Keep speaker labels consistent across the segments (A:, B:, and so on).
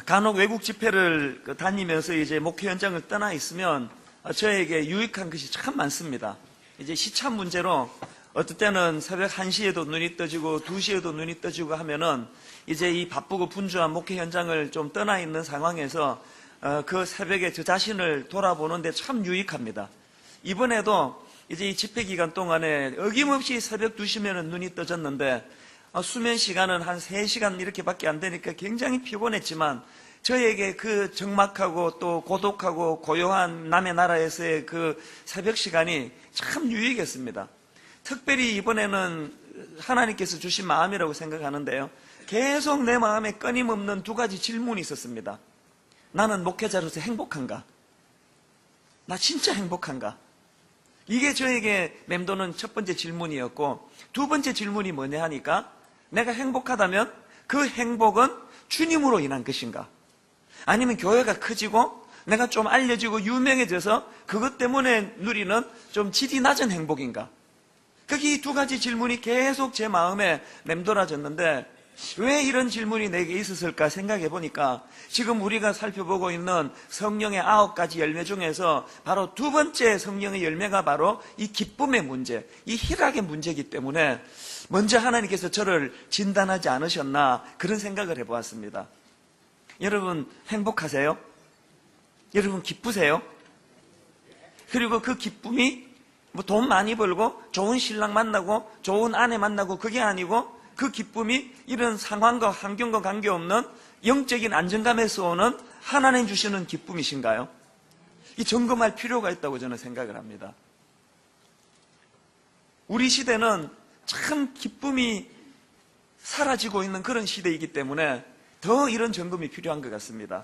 A: 간혹 외국 집회를 다니면서 이제 목회 현장을 떠나 있으면 저에게 유익한 것이 참 많습니다. 이제 시차 문제로 어떨 때는 새벽 1시에도 눈이 떠지고 2시에도 눈이 떠지고 하면은 이제 이 바쁘고 분주한 목회 현장을 좀 떠나 있는 상황에서 그 새벽에 저 자신을 돌아보는데 참 유익합니다. 이번에도 이제 이 집회 기간 동안에 어김없이 새벽 2시면은 눈이 떠졌는데 수면 시간은 한 3시간 이렇게밖에 안 되니까 굉장히 피곤했지만 저에게 그 적막하고 또 고독하고 고요한 남의 나라에서의 그 새벽 시간이 참 유익했습니다. 특별히 이번에는 하나님께서 주신 마음이라고 생각하는데요. 계속 내 마음에 끊임없는 2가지 질문이 있었습니다. 나는 목회자로서 행복한가? 나 진짜 행복한가? 이게 저에게 맴도는 첫 번째 질문이었고, 2번째 질문이 뭐냐 하니까 내가 행복하다면 그 행복은 주님으로 인한 것인가? 아니면 교회가 커지고 내가 좀 알려지고 유명해져서 그것 때문에 누리는 좀 질이 낮은 행복인가? 이 2가지 질문이 계속 제 마음에 맴돌아졌는데 왜 이런 질문이 내게 있었을까 생각해 보니까 지금 우리가 살펴보고 있는 성령의 9가지 열매 중에서 바로 2번째 성령의 열매가 바로 이 기쁨의 문제, 이 희락의 문제이기 때문에 먼저 하나님께서 저를 진단하지 않으셨나 그런 생각을 해보았습니다. 여러분 행복하세요? 여러분 기쁘세요? 그리고 그 기쁨이 돈 많이 벌고 좋은 신랑 만나고 좋은 아내 만나고 그게 아니고 그 기쁨이 이런 상황과 환경과 관계없는 영적인 안정감에서 오는 하나님 주시는 기쁨이신가요? 이 점검할 필요가 있다고 저는 생각을 합니다. 우리 시대는 참 기쁨이 사라지고 있는 그런 시대이기 때문에 더 이런 점검이 필요한 것 같습니다.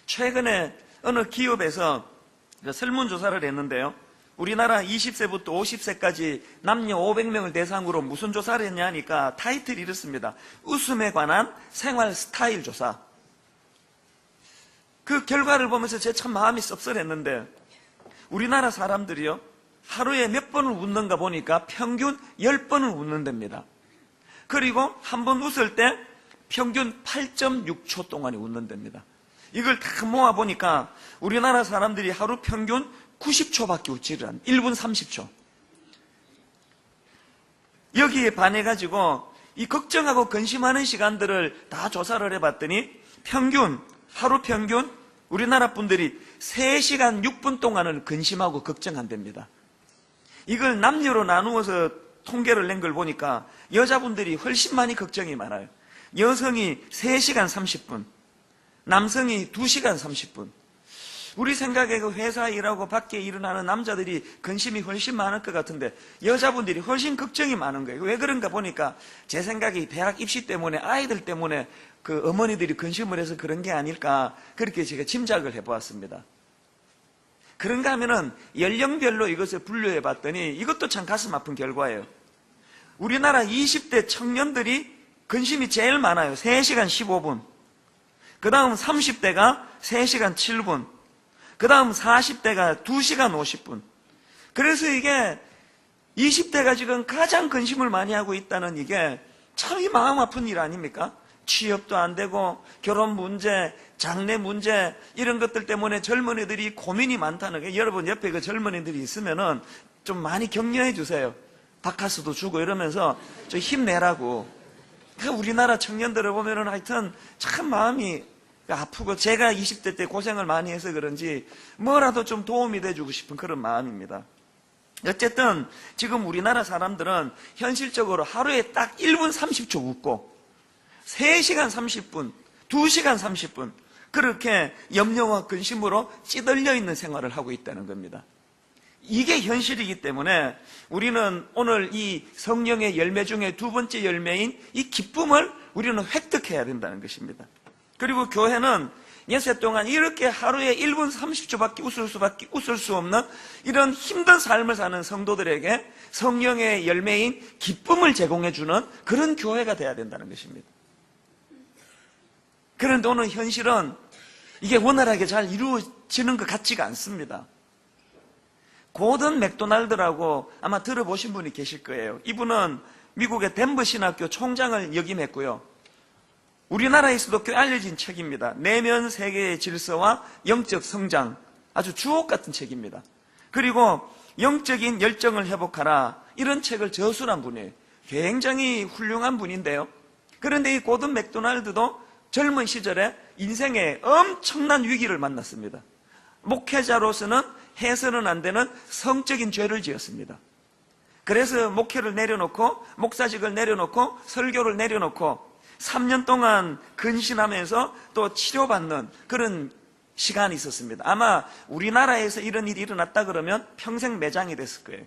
A: 최근에 어느 기업에서 설문조사를 했는데요. 우리나라 20세부터 50세까지 남녀 500명을 대상으로 무슨 조사를 했냐 하니까 타이틀이 이렇습니다. 웃음에 관한 생활 스타일 조사. 그 결과를 보면서 제 참 마음이 씁쓸했는데 우리나라 사람들이요 하루에 몇 번을 웃는가 보니까 평균 10번을 웃는답니다. 그리고 한 번 웃을 때 평균 8.6초 동안에 웃는답니다. 이걸 다 모아보니까 우리나라 사람들이 하루 평균 90초밖에 웃지를 않아요. 1분 30초. 여기에 반해가지고 이 걱정하고 근심하는 시간들을 다 조사를 해봤더니 하루 평균 우리나라 분들이 3시간 6분 동안은 근심하고 걱정한답니다. 이걸 남녀로 나누어서 통계를 낸 걸 보니까 여자분들이 훨씬 많이 걱정이 많아요. 여성이 3시간 30분, 남성이 2시간 30분. 우리 생각에 그 회사 일하고 밖에 일어나는 남자들이 근심이 훨씬 많을 것 같은데 여자분들이 훨씬 걱정이 많은 거예요. 왜 그런가 보니까 제 생각이 대학 입시 때문에 아이들 때문에 그 어머니들이 근심을 해서 그런 게 아닐까 그렇게 제가 짐작을 해보았습니다. 그런가 하면은 연령별로 이것을 분류해 봤더니 이것도 참 가슴 아픈 결과예요. 우리나라 20대 청년들이 근심이 제일 많아요. 3시간 15분. 그 다음 30대가 3시간 7분. 그 다음 40대가 2시간 50분. 그래서 이게 20대가 지금 가장 근심을 많이 하고 있다는 이게 참 이 마음 아픈 일 아닙니까? 취업도 안 되고 결혼 문제, 장래 문제 이런 것들 때문에 젊은이들이 고민이 많다는 게 여러분 옆에 그 젊은이들이 있으면은 좀 많이 격려해 주세요. 바카스도 주고 이러면서 좀 힘내라고. 우리나라 청년들을 보면은 하여튼 참 마음이 아프고 제가 20대 때 고생을 많이 해서 그런지 뭐라도 좀 도움이 돼주고 싶은 그런 마음입니다. 어쨌든 지금 우리나라 사람들은 현실적으로 하루에 딱 1분 30초 웃고 3시간 30분, 2시간 30분 그렇게 염려와 근심으로 찌들려 있는 생활을 하고 있다는 겁니다. 이게 현실이기 때문에 우리는 오늘 이 성령의 열매 중에 2번째 열매인 이 기쁨을 우리는 획득해야 된다는 것입니다. 그리고 교회는 예세 동안 이렇게 하루에 1분 30초밖에 웃을 수 없는 이런 힘든 삶을 사는 성도들에게 성령의 열매인 기쁨을 제공해주는 그런 교회가 돼야 된다는 것입니다. 그런데 오늘 현실은 이게 원활하게 잘 이루어지는 것 같지가 않습니다. 고든 맥도날드라고 아마 들어보신 분이 계실 거예요. 이분은 미국의 덴버 신학교 총장을 역임했고요. 우리나라에서도 꽤 알려진 책입니다. 내면 세계의 질서와 영적 성장, 아주 주옥 같은 책입니다. 그리고 영적인 열정을 회복하라, 이런 책을 저술한 분이에요. 굉장히 훌륭한 분인데요. 그런데 이 고든 맥도날드도 젊은 시절에 인생에 엄청난 위기를 만났습니다. 목회자로서는 해서는 안 되는 성적인 죄를 지었습니다. 그래서 목회를 내려놓고, 목사직을 내려놓고, 설교를 내려놓고 3년 동안 근신하면서 또 치료받는 그런 시간이 있었습니다. 아마 우리나라에서 이런 일이 일어났다 그러면 평생 매장이 됐을 거예요.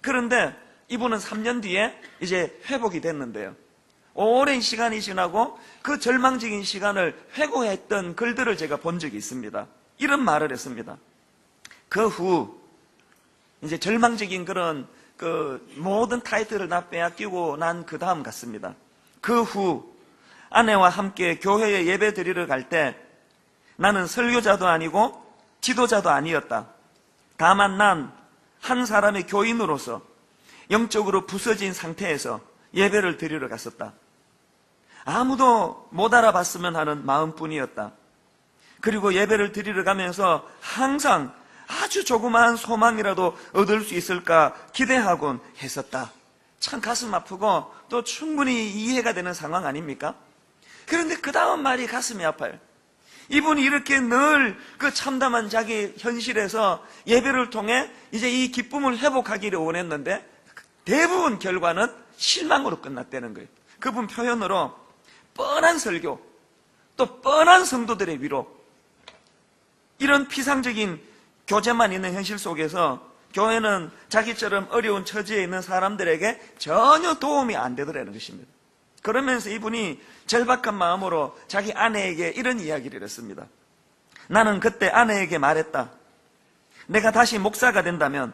A: 그런데 이분은 3년 뒤에 이제 회복이 됐는데요. 오랜 시간이 지나고 그 절망적인 시간을 회고했던 글들을 제가 본 적이 있습니다. 이런 말을 했습니다. 그 후 이제 절망적인 그런 모든 타이틀을 다 빼앗기고 난 그 다음 같습니다. 그 후 아내와 함께 교회에 예배 드리러 갈 때 나는 설교자도 아니고 지도자도 아니었다. 다만 난 한 사람의 교인으로서 영적으로 부서진 상태에서 예배를 드리러 갔었다. 아무도 못 알아봤으면 하는 마음뿐이었다. 그리고 예배를 드리러 가면서 항상 아주 조그마한 소망이라도 얻을 수 있을까 기대하곤 했었다. 참 가슴 아프고 또 충분히 이해가 되는 상황 아닙니까? 그런데 그 다음 말이 가슴이 아파요. 이분이 이렇게 늘 그 참담한 자기 현실에서 예배를 통해 이제 이 기쁨을 회복하기를 원했는데 대부분 결과는 실망으로 끝났다는 거예요. 그분 표현으로 뻔한 설교, 또 뻔한 성도들의 위로, 이런 피상적인 교제만 있는 현실 속에서 교회는 자기처럼 어려운 처지에 있는 사람들에게 전혀 도움이 안 되더라는 것입니다. 그러면서 이분이 절박한 마음으로 자기 아내에게 이런 이야기를 했습니다. 나는 그때 아내에게 말했다. 내가 다시 목사가 된다면,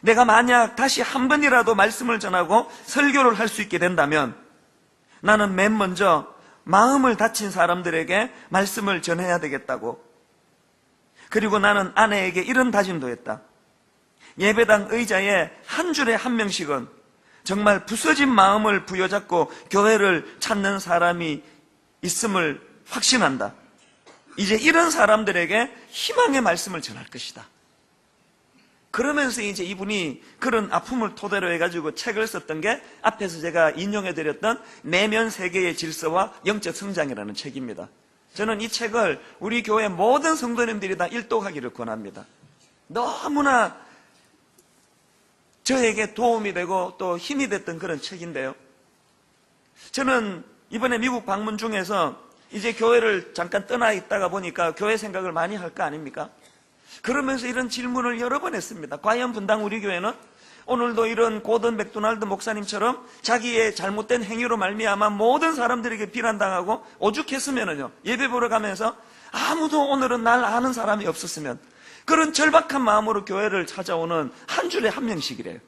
A: 내가 만약 다시 한 번이라도 말씀을 전하고 설교를 할 수 있게 된다면 나는 맨 먼저 마음을 다친 사람들에게 말씀을 전해야 되겠다고. 그리고 나는 아내에게 이런 다짐도 했다. 예배당 의자에 한 줄에 한 명씩은 정말 부서진 마음을 부여잡고 교회를 찾는 사람이 있음을 확신한다. 이제 이런 사람들에게 희망의 말씀을 전할 것이다. 그러면서 이제 이분이 그런 아픔을 토대로 해가지고 책을 썼던 게 앞에서 제가 인용해드렸던 내면 세계의 질서와 영적 성장이라는 책입니다. 저는 이 책을 우리 교회 모든 성도님들이 다 일독하기를 권합니다. 너무나 저에게 도움이 되고 또 힘이 됐던 그런 책인데요. 저는 이번에 미국 방문 중에서 이제 교회를 잠깐 떠나 있다가 보니까 교회 생각을 많이 할 거 아닙니까? 그러면서 이런 질문을 여러 번 했습니다. 과연 분당 우리 교회는 오늘도 이런 고든 맥도날드 목사님처럼 자기의 잘못된 행위로 말미암아 모든 사람들에게 비난당하고 오죽했으면은요, 예배 보러 가면서 아무도 오늘은 날 아는 사람이 없었으면, 그런 절박한 마음으로 교회를 찾아오는 한 줄에 한 명씩이래요.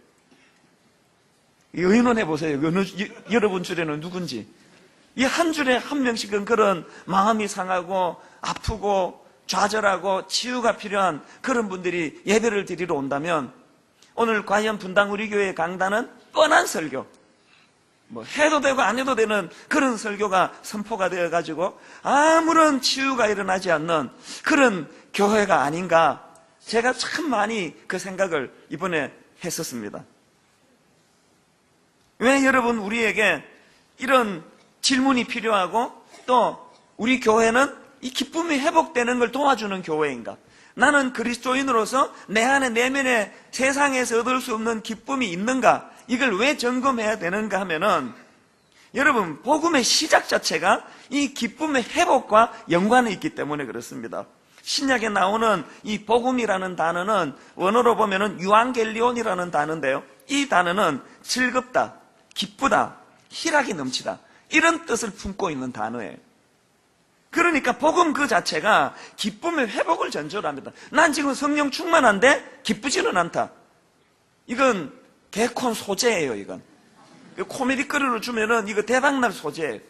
A: 의논해 보세요. 여러분 줄에는 누군지. 이 한 줄에 한 명씩은 그런 마음이 상하고 아프고 좌절하고 치유가 필요한 그런 분들이 예배를 드리러 온다면, 오늘 과연 분당 우리 교회 강단은 뻔한 설교, 해도 되고 안 해도 되는 그런 설교가 선포가 되어가지고 아무런 치유가 일어나지 않는 그런 교회가 아닌가, 제가 참 많이 그 생각을 이번에 했었습니다. 왜 여러분 우리에게 이런 질문이 필요하고 또 우리 교회는 이 기쁨이 회복되는 걸 도와주는 교회인가? 나는 그리스도인으로서 내 안에 내면에 세상에서 얻을 수 없는 기쁨이 있는가? 이걸 왜 점검해야 되는가 하면은, 여러분 복음의 시작 자체가 이 기쁨의 회복과 연관이 있기 때문에 그렇습니다. 신약에 나오는 이 복음이라는 단어는 원어로 보면은 유앙겔리온이라는 단어인데요, 이 단어는 즐겁다, 기쁘다, 희락이 넘치다, 이런 뜻을 품고 있는 단어예요. 그러니까 복음 그 자체가 기쁨의 회복을 전제로 합니다. 난 지금 성령 충만한데 기쁘지는 않다. 이건 개콘 소재예요. 이건 코미디 거리로 주면은 이거 대박날 소재예요.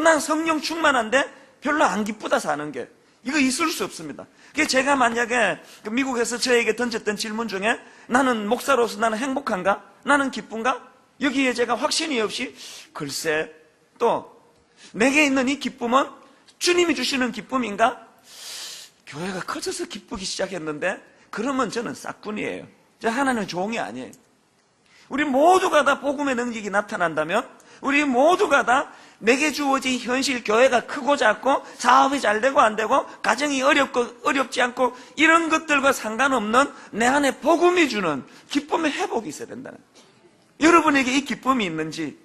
A: 난 성령 충만한데 별로 안 기쁘다 사는 게, 이거 있을 수 없습니다. 그게 제가 만약에 미국에서 저에게 던졌던 질문 중에 나는 목사로서 나는 행복한가? 나는 기쁜가? 여기에 제가 확신이 없이 글쎄, 또 내게 있는 이 기쁨은 주님이 주시는 기쁨인가? 교회가 커져서 기쁘기 시작했는데 그러면 저는 싹군이에요. 저 하나님은 종이 아니에요. 우리 모두가 다 복음의 능력이 나타난다면, 우리 모두가 다 내게 주어진 현실, 교회가 크고 작고 사업이 잘 되고 안 되고 가정이 어렵고 어렵지 않고 이런 것들과 상관없는 내 안에 복음이 주는 기쁨의 회복이 있어야 된다는 거예요. 여러분에게 이 기쁨이 있는지,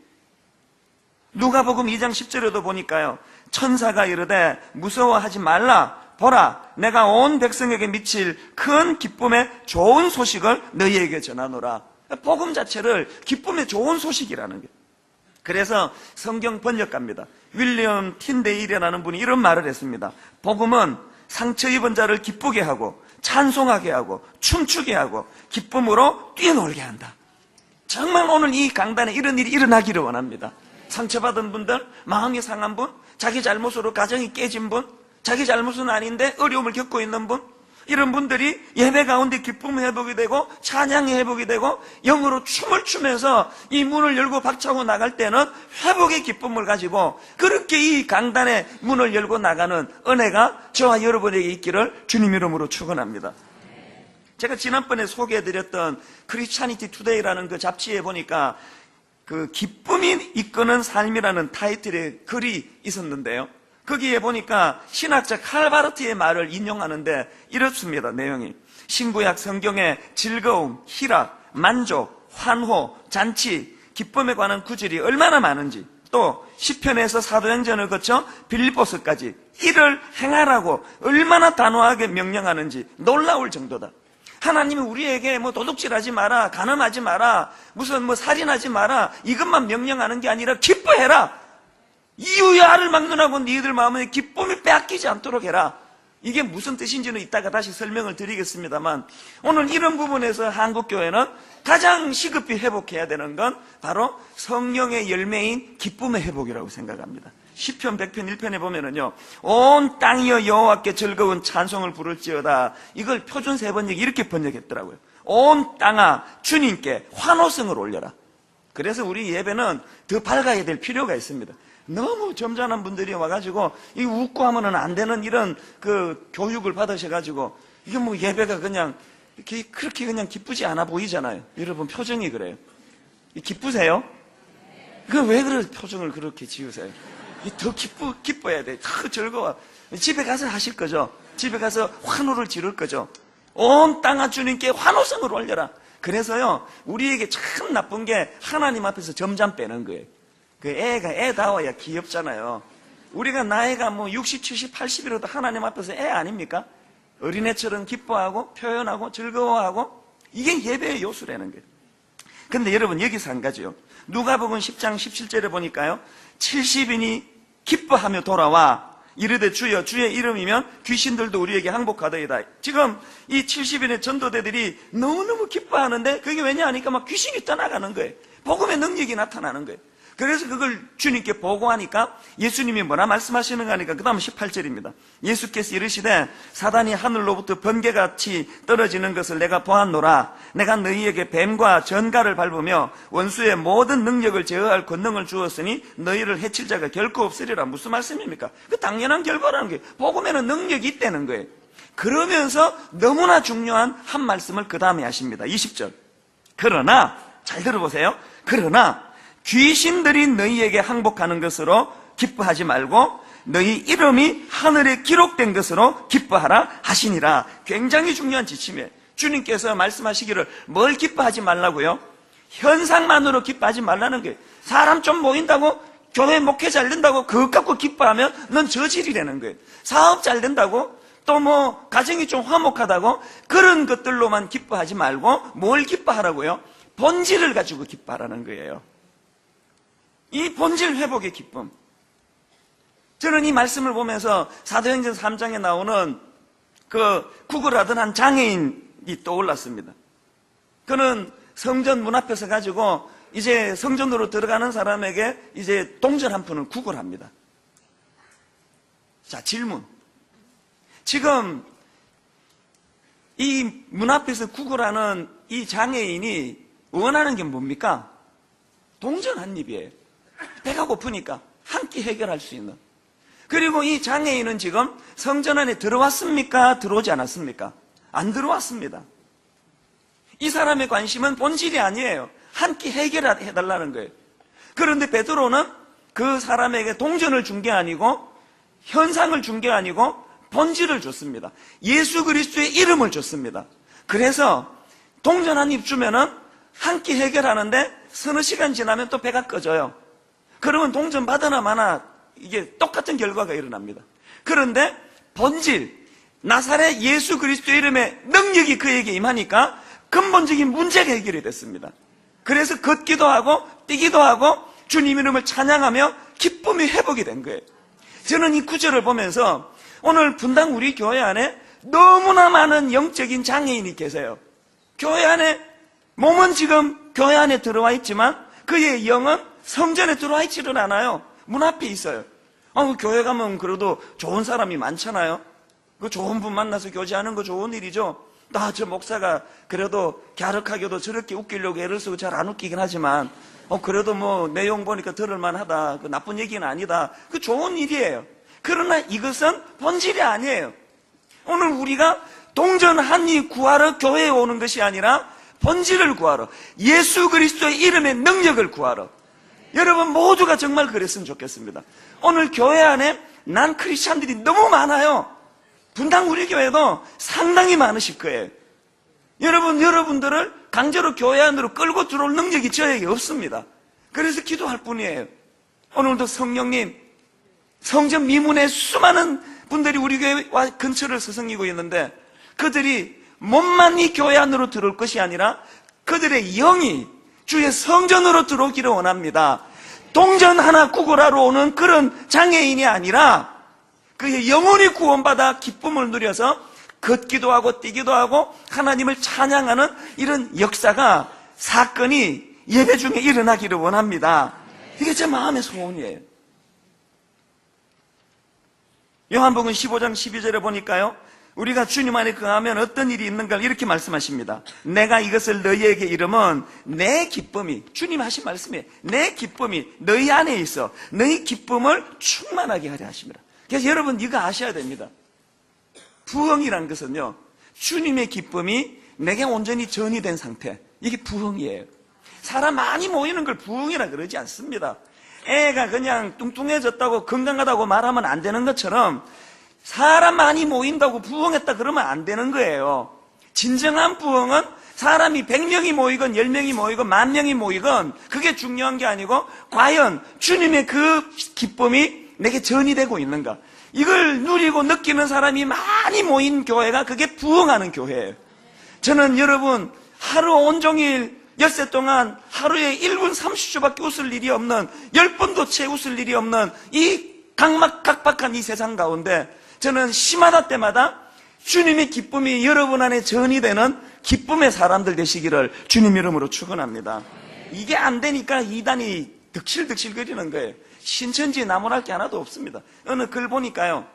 A: 누가복음 2장 10절에도 보니까요, 천사가 이르되 무서워하지 말라, 보라 내가 온 백성에게 미칠 큰 기쁨의 좋은 소식을 너희에게 전하노라. 복음 자체를 기쁨의 좋은 소식이라는 거예요. 그래서 성경 번역가입니다, 윌리엄 틴데일이라는 분이 이런 말을 했습니다. 복음은 상처 입은 자를 기쁘게 하고 찬송하게 하고 춤추게 하고 기쁨으로 뛰어놀게 한다. 정말 오늘 이 강단에 이런 일이 일어나기를 원합니다. 상처받은 분들, 마음이 상한 분, 자기 잘못으로 가정이 깨진 분, 자기 잘못은 아닌데 어려움을 겪고 있는 분, 이런 분들이 예배 가운데 기쁨의 회복이 되고 찬양의 회복이 되고 영으로 춤을 추면서 이 문을 열고 박차고 나갈 때는 회복의 기쁨을 가지고 그렇게 이 강단의 문을 열고 나가는 은혜가 저와 여러분에게 있기를 주님 이름으로 축원합니다. 제가 지난번에 소개해드렸던 크리스찬이티 투데이라는 그 잡지에 보니까 그 기쁨이 이끄는 삶이라는 타이틀의 글이 있었는데요, 거기에 보니까 신학자 칼바르트의 말을 인용하는데 이렇습니다. 내용이 신구약 성경의 즐거움, 희락, 만족, 환호, 잔치, 기쁨에 관한 구절이 얼마나 많은지, 또 시편에서 사도행전을 거쳐 빌립보서까지 이를 행하라고 얼마나 단호하게 명령하는지 놀라울 정도다. 하나님이 우리에게 도둑질하지 마라, 간음하지 마라, 무슨 살인하지 마라, 이것만 명령하는 게 아니라 기뻐해라. 이유의 알을 막론하고 너희들 마음에 기쁨이 빼앗기지 않도록 해라. 이게 무슨 뜻인지는 이따가 다시 설명을 드리겠습니다만, 오늘 이런 부분에서 한국교회는 가장 시급히 회복해야 되는 건 바로 성령의 열매인 기쁨의 회복이라고 생각합니다. 시편 100편 1편에 보면은요, 온 땅이여 여호와께 즐거운 찬송을 부를지어다. 이걸 표준 세번역 이렇게 번역했더라고요. 온 땅아 주님께 환호성을 올려라. 그래서 우리 예배는 더 밝아야 될 필요가 있습니다. 너무 점잖은 분들이 와가지고 이 웃고 하면은 안 되는 이런 그 교육을 받으셔가지고 이게 예배가 그냥 이렇게 그렇게 그냥 기쁘지 않아 보이잖아요. 여러분 표정이 그래요. 기쁘세요? 그 왜 그런 표정을 그렇게 지으세요? 더 기뻐야 돼. 더 즐거워. 집에 가서 하실 거죠. 집에 가서 환호를 지를 거죠. 온 땅아 주님께 환호성을 올려라. 그래서요, 우리에게 참 나쁜 게 하나님 앞에서 점잠 빼는 거예요. 그 애가 애다워야 귀엽잖아요. 우리가 나이가 60, 70, 80이라도 하나님 앞에서 애 아닙니까? 어린애처럼 기뻐하고 표현하고 즐거워하고, 이게 예배의 요소라는 거예요. 근데 여러분 여기서 한 가지요. 누가복음 10장 17절에 보니까요, 70인이 기뻐하며 돌아와 이르되 주여 주의 이름이면 귀신들도 우리에게 항복하더이다. 지금 이 70인의 전도대들이 너무너무 기뻐하는데 그게 왜냐 하니까 막 귀신이 떠나가는 거예요. 복음의 능력이 나타나는 거예요. 그래서 그걸 주님께 보고하니까 예수님이 뭐라 말씀하시는가 하니까 그 다음 18절입니다. 예수께서 이르시되 사단이 하늘로부터 번개같이 떨어지는 것을 내가 보았노라. 내가 너희에게 뱀과 전갈을 밟으며 원수의 모든 능력을 제어할 권능을 주었으니 너희를 해칠 자가 결코 없으리라. 무슨 말씀입니까? 그 당연한 결과라는 게, 복음에는 능력이 있다는 거예요. 그러면서 너무나 중요한 한 말씀을 그 다음에 하십니다. 20절. 그러나, 잘 들어보세요. 그러나 귀신들이 너희에게 항복하는 것으로 기뻐하지 말고 너희 이름이 하늘에 기록된 것으로 기뻐하라 하시니라. 굉장히 중요한 지침이에요. 주님께서 말씀하시기를 뭘 기뻐하지 말라고요? 현상만으로 기뻐하지 말라는 거예요. 사람 좀 모인다고, 교회 목회 잘 된다고 그것 갖고 기뻐하면 넌 저질이라는 거예요. 사업 잘 된다고, 또 가정이 좀 화목하다고, 그런 것들로만 기뻐하지 말고 뭘 기뻐하라고요? 본질을 가지고 기뻐하라는 거예요. 이 본질 회복의 기쁨. 저는 이 말씀을 보면서 사도행전 3장에 나오는 그 구걸하던 한 장애인이 떠올랐습니다. 그는 성전 문 앞에서 가지고 이제 성전으로 들어가는 사람에게 이제 동전 한 푼을 구걸합니다. 자, 질문. 지금 이 문 앞에서 구걸하는 이 장애인이 원하는 게 뭡니까? 동전 한 입이에요. 배가 고프니까 한 끼 해결할 수 있는. 그리고 이 장애인은 지금 성전 안에 들어왔습니까? 들어오지 않았습니까? 안 들어왔습니다. 이 사람의 관심은 본질이 아니에요. 한 끼 해결해달라는 거예요. 그런데 베드로는 그 사람에게 동전을 준 게 아니고 현상을 준 게 아니고 본질을 줬습니다. 예수 그리스도의 이름을 줬습니다. 그래서 동전 한 입 주면은 한 끼 해결하는데 서너 시간 지나면 또 배가 꺼져요. 그러면 동전 받으나 마나 이게 똑같은 결과가 일어납니다. 그런데 본질, 나사렛 예수 그리스도의 이름의 능력이 그에게 임하니까 근본적인 문제가 해결이 됐습니다. 그래서 걷기도 하고 뛰기도 하고 주님 이름을 찬양하며 기쁨이 회복이 된 거예요. 저는 이 구절을 보면서 오늘 분당 우리 교회 안에 너무나 많은 영적인 장애인이 계세요. 교회 안에 몸은 지금 교회 안에 들어와 있지만 그의 영은 성전에 들어와 있지는 않아요. 문 앞에 있어요. 교회 가면 그래도 좋은 사람이 많잖아요. 그 좋은 분 만나서 교제하는 거 좋은 일이죠. 저 목사가 그래도 갸륵하게도 저렇게 웃기려고 애를 쓰고 잘 안 웃기긴 하지만 그래도 뭐 내용 보니까 들을만하다. 그 나쁜 얘기는 아니다. 그 좋은 일이에요. 그러나 이것은 본질이 아니에요. 오늘 우리가 동전 한 입 구하러 교회에 오는 것이 아니라 본질을 구하러, 예수 그리스도의 이름의 능력을 구하러. 여러분 모두가 정말 그랬으면 좋겠습니다. 오늘 교회 안에 난 크리스찬들이 너무 많아요. 분당 우리 교회도 상당히 많으실 거예요. 여러분들을 강제로 교회 안으로 끌고 들어올 능력이 저에게 없습니다. 그래서 기도할 뿐이에요. 오늘도 성령님, 성전 미문에 수많은 분들이 우리 교회와 근처를 서성이고 있는데 그들이 몸만 이 교회 안으로 들어올 것이 아니라 그들의 영이 주의 성전으로 들어오기를 원합니다. 동전 하나 구걸하러 오는 그런 장애인이 아니라 그의 영혼이 구원받아 기쁨을 누려서 걷기도 하고 뛰기도 하고 하나님을 찬양하는 이런 역사가, 사건이 예배 중에 일어나기를 원합니다. 이게 제 마음의 소원이에요. 요한복음 15장 12절에 보니까요, 우리가 주님 안에 거하면 어떤 일이 있는가 이렇게 말씀하십니다. 내가 이것을 너희에게 이르면 내 기쁨이, 주님 하신 말씀이에요. 내 기쁨이 너희 안에 있어 너희 기쁨을 충만하게 하려 하십니다. 그래서 여러분 이거 아셔야 됩니다. 부흥이란 것은요, 주님의 기쁨이 내게 온전히 전이된 상태, 이게 부흥이에요. 사람 많이 모이는 걸 부흥이라 그러지 않습니다. 애가 그냥 뚱뚱해졌다고 건강하다고 말하면 안 되는 것처럼 사람 많이 모인다고 부흥했다 그러면 안 되는 거예요. 진정한 부흥은 사람이 100명이 모이건 10명이 모이건 10,000명이 모이건 그게 중요한 게 아니고 과연 주님의 그 기쁨이 내게 전이되고 있는가, 이걸 누리고 느끼는 사람이 많이 모인 교회가 그게 부흥하는 교회예요. 저는 여러분 하루 온종일 엿새 동안 하루에 1분 30초밖에 웃을 일이 없는, 10분도 채 웃을 일이 없는 이 각막각박한 이 세상 가운데 저는 시마다 때마다 주님의 기쁨이 여러분 안에 전이되는 기쁨의 사람들 되시기를 주님 이름으로 축원합니다. 이게 안 되니까 이단이 득실득실거리는 거예요. 신천지에 나무랄 게 하나도 없습니다. 어느 글 보니까요,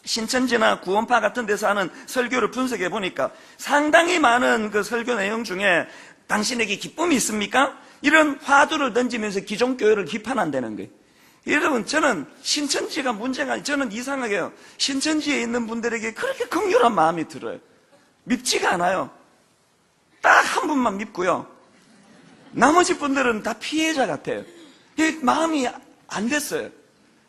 A: 신천지나 구원파 같은 데서 하는 설교를 분석해 보니까 상당히 많은 그 설교 내용 중에 당신에게 기쁨이 있습니까? 이런 화두를 던지면서 기존 교회를 비판한다는 거예요. 여러분, 저는 신천지가 문제가 아니에요. 저는 이상하게요, 신천지에 있는 분들에게 그렇게 긍휼한 마음이 들어요. 밉지가 않아요. 딱 한 분만 밉고요, 나머지 분들은 다 피해자 같아요. 마음이 안 됐어요.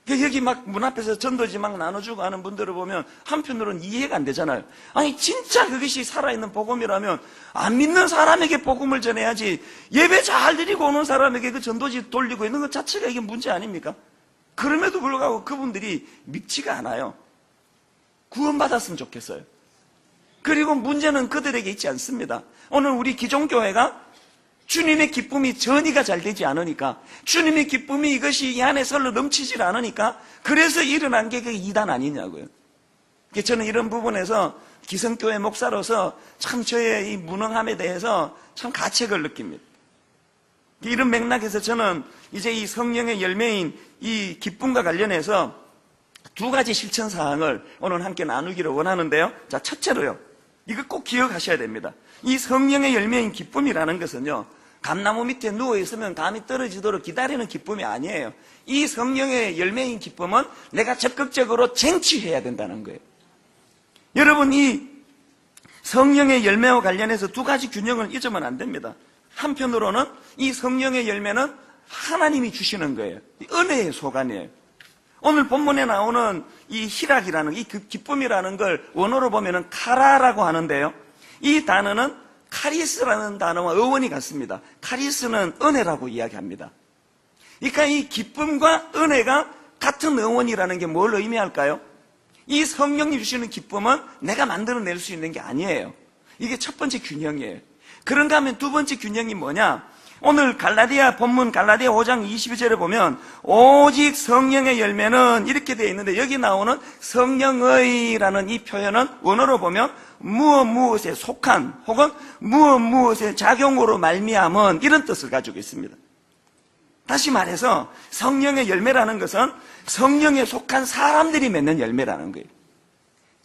A: 여기 막 문 앞에서 전도지 막 나눠주고 하는 분들을 보면 한편으로는 이해가 안 되잖아요. 아니 진짜 그것이 살아있는 복음이라면 안 믿는 사람에게 복음을 전해야지, 예배 잘 드리고 오는 사람에게 그 전도지 돌리고 있는 것 자체가 이게 문제 아닙니까? 그럼에도 불구하고 그분들이 믿지가 않아요. 구원받았으면 좋겠어요. 그리고 문제는 그들에게 있지 않습니다. 오늘 우리 기존교회가 주님의 기쁨이 전이가 잘 되지 않으니까, 주님의 기쁨이 이것이 이 안에 설로 넘치질 않으니까, 그래서 일어난 게 그게 이단 아니냐고요. 저는 이런 부분에서 기성교회 목사로서 참 저의 이 무능함에 대해서 참 가책을 느낍니다. 이런 맥락에서 저는 이제 이 성령의 열매인 이 기쁨과 관련해서 두 가지 실천 사항을 오늘 함께 나누기를 원하는데요. 자, 첫째로요, 이거 꼭 기억하셔야 됩니다. 이 성령의 열매인 기쁨이라는 것은요, 감나무 밑에 누워있으면 감이 떨어지도록 기다리는 기쁨이 아니에요. 이 성령의 열매인 기쁨은 내가 적극적으로 쟁취해야 된다는 거예요. 여러분, 이 성령의 열매와 관련해서 두 가지 균형을 잊으면 안 됩니다. 한편으로는 이 성령의 열매는 하나님이 주시는 거예요. 은혜의 소관이에요. 오늘 본문에 나오는 이 희락이라는, 이 기쁨이라는 걸 원어로 보면은 카라라고 하는데요. 이 단어는 카리스라는 단어와 어원이 같습니다. 카리스는 은혜라고 이야기합니다. 그러니까 이 기쁨과 은혜가 같은 어원이라는 게 뭘 의미할까요? 이 성령이 주시는 기쁨은 내가 만들어낼 수 있는 게 아니에요. 이게 첫 번째 균형이에요. 그런가 하면 두 번째 균형이 뭐냐? 오늘 본문 갈라디아 5장 22절에 보면 오직 성령의 열매는 이렇게 되어 있는데, 여기 나오는 성령의라는 이 표현은 원어로 보면 무엇에 속한 혹은 무엇의 작용으로 말미암은 이런 뜻을 가지고 있습니다. 다시 말해서 성령의 열매라는 것은 성령에 속한 사람들이 맺는 열매라는 거예요.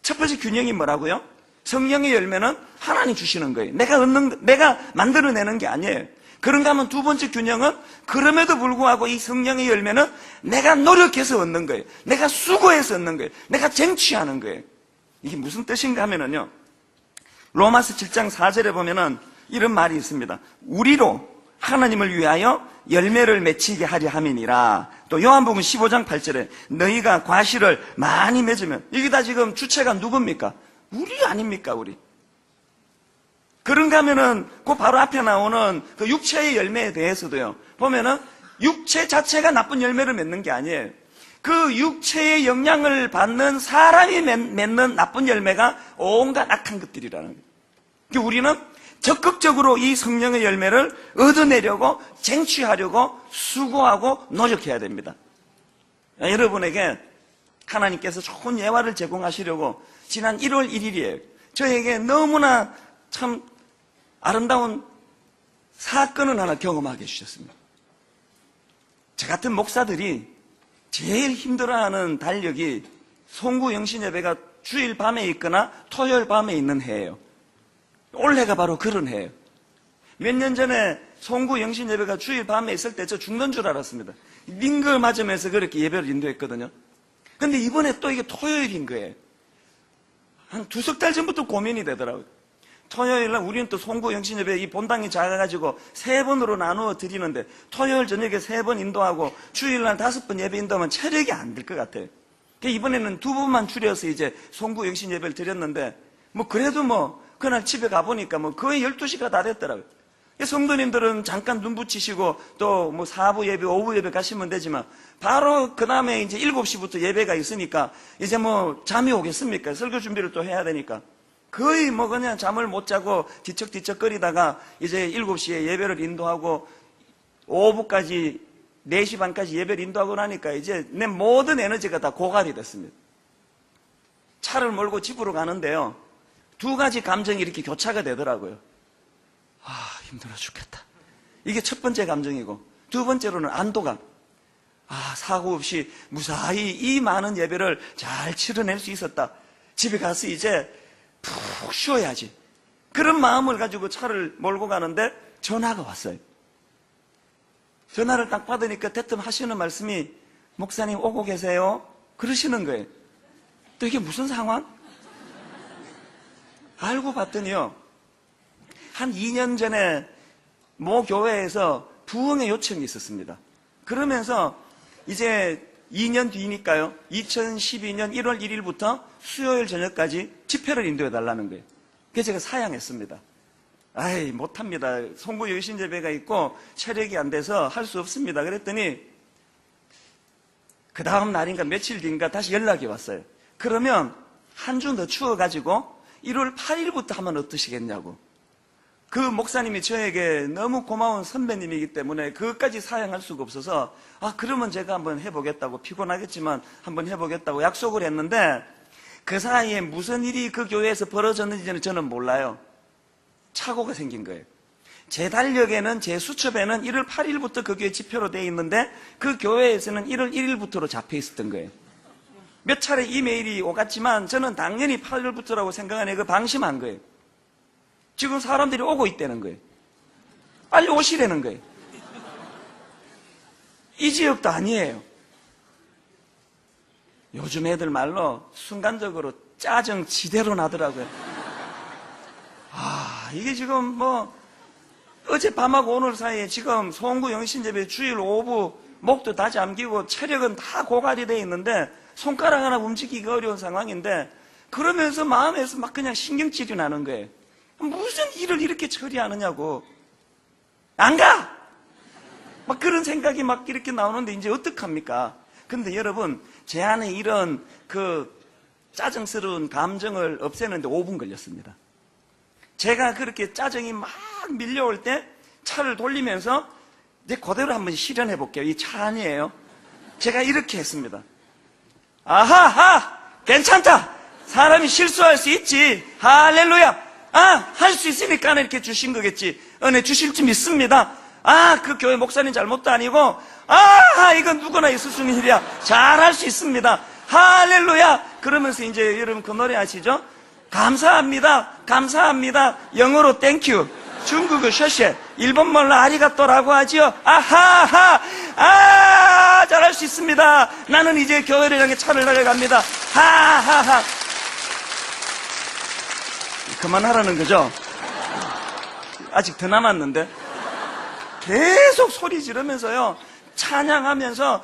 A: 첫 번째 균형이 뭐라고요? 성령의 열매는 하나님 주시는 거예요. 내가 만들어내는 게 아니에요. 그런가 하면 두 번째 균형은 그럼에도 불구하고 이 성령의 열매는 내가 노력해서 얻는 거예요. 내가 수고해서 얻는 거예요. 내가 쟁취하는 거예요. 이게 무슨 뜻인가 하면은요, 로마서 7장 4절에 보면은 이런 말이 있습니다. 우리로 하나님을 위하여 열매를 맺히게 하려 함이니라. 또 요한복음 15장 8절에 너희가 과실을 많이 맺으면, 이게 다 지금 주체가 누굽니까? 우리 아닙니까, 우리? 그런가 하면은 그 바로 앞에 나오는 그 육체의 열매에 대해서도요, 보면은 육체 자체가 나쁜 열매를 맺는 게 아니에요. 그 육체의 영향을 받는 사람이 맺는 나쁜 열매가 온갖 악한 것들이라는 거예요. 그러니까 우리는 적극적으로 이 성령의 열매를 얻어내려고 쟁취하려고 수고하고 노력해야 됩니다. 여러분에게 하나님께서 좋은 예화를 제공하시려고 지난 1월 1일이에요. 저에게 너무나 참 아름다운 사건을 하나 경험하게 해주셨습니다. 저 같은 목사들이 제일 힘들어하는 달력이 송구 영신 예배가 주일 밤에 있거나 토요일 밤에 있는 해예요. 올해가 바로 그런 해예요. 몇 년 전에 송구 영신 예배가 주일 밤에 있을 때 저 죽는 줄 알았습니다. 링거 맞으면서 그렇게 예배를 인도했거든요. 근데 이번에 또 이게 토요일인 거예요. 한 두석 달 전부터 고민이 되더라고요. 토요일날 우리는 또 송구 영신 예배 이 본당이 작아가지고 3번으로 나누어 드리는데 토요일 저녁에 3번 인도하고 주일날 5번 예배 인도하면 체력이 안 될 것 같아요. 이번에는 2번만 줄여서 이제 송구 영신 예배를 드렸는데 그래도 그날 집에 가보니까 거의 12시가 다 됐더라고요. 성도님들은 잠깐 눈 붙이시고 또 사부 예배, 오후 예배 가시면 되지만 바로 그 다음에 이제 7시부터 예배가 있으니까 이제 잠이 오겠습니까? 설교 준비를 또 해야 되니까. 거의 그냥 잠을 못 자고 뒤척뒤척거리다가 이제 7시에 예배를 인도하고 오후까지 4시 반까지 예배를 인도하고 나니까 이제 내 모든 에너지가 다 고갈이 됐습니다. 차를 몰고 집으로 가는데요, 두 가지 감정이 이렇게 교차가 되더라고요. 힘들어 죽겠다. 이게 첫 번째 감정이고, 두 번째로는 안도감. 사고 없이 무사히 이 많은 예배를 잘 치러낼 수 있었다. 집에 가서 이제 푹 쉬어야지. 그런 마음을 가지고 차를 몰고 가는데 전화가 왔어요. 전화를 딱 받으니까 대뜸 하시는 말씀이 목사님 오고 계세요? 그러시는 거예요. 또 이게 무슨 상황? 알고 봤더니요, 한 2년 전에 모 교회에서 부흥의 요청이 있었습니다. 그러면서 이제 2년 뒤니까요, 2012년 1월 1일부터 수요일 저녁까지 집회를 인도해 달라는 거예요. 그래서 제가 사양했습니다. 못합니다. 송구 여신 예배가 있고 체력이 안 돼서 할 수 없습니다. 그랬더니 그 다음 날인가 며칠 뒤인가 다시 연락이 왔어요. 그러면 한 주 더 추워가지고 1월 8일부터 하면 어떠시겠냐고. 그 목사님이 저에게 너무 고마운 선배님이기 때문에 그것까지 사양할 수가 없어서 그러면 제가 한번 해보겠다고, 피곤하겠지만 한번 해보겠다고 약속을 했는데, 그 사이에 무슨 일이 그 교회에서 벌어졌는지는 저는 몰라요. 착오가 생긴 거예요. 제 달력에는, 제 수첩에는 1월 8일부터 그 교회 집회로 되어 있는데 그 교회에서는 1월 1일부터로 잡혀 있었던 거예요. 몇 차례 이메일이 오갔지만 저는 당연히 8일부터라고 생각하니 방심한 거예요. 지금 사람들이 오고 있다는 거예요. 빨리 오시라는 거예요. 이 지역도 아니에요. 요즘 애들 말로 순간적으로 짜증 지대로 나더라고요. 이게 지금 뭐 어젯밤하고 오늘 사이에 지금 송구 영신제배 주일 오후 목도 다 잠기고 체력은 다 고갈이 돼 있는데 손가락 하나 움직이기 어려운 상황인데 그러면서 마음에서 막 그냥 신경질이 나는 거예요. 무슨 일을 이렇게 처리하느냐고. 안 가! 막 그런 생각이 막 이렇게 나오는데 이제 어떡합니까? 근데 여러분, 제 안에 이런 그 짜증스러운 감정을 없애는데 5분 걸렸습니다. 제가 그렇게 짜증이 막 밀려올 때 차를 돌리면서 이제 그대로 한번 실현해 볼게요. 이 차 안이에요. 제가 이렇게 했습니다. 아하하! 괜찮다! 사람이 실수할 수 있지. 할렐루야! 할 수 있으니까 이렇게 주신 거겠지. 은혜 주실 줄 믿습니다. 그 교회 목사님 잘못도 아니고, 이건 누구나 있을 수 있는 일이야. 잘할 수 있습니다. 할렐루야! 그러면서 이제 여러분 그 노래 아시죠? 감사합니다. 감사합니다. 영어로 땡큐. 중국어 셔쉐. 일본말로 아리가또라고 하지요. 아하하! 잘할 수 있습니다. 나는 이제 교회를 향해 차를 날아갑니다. 하하하! 그만하라는 거죠? 아직 더 남았는데. 계속 소리 지르면서요, 찬양하면서,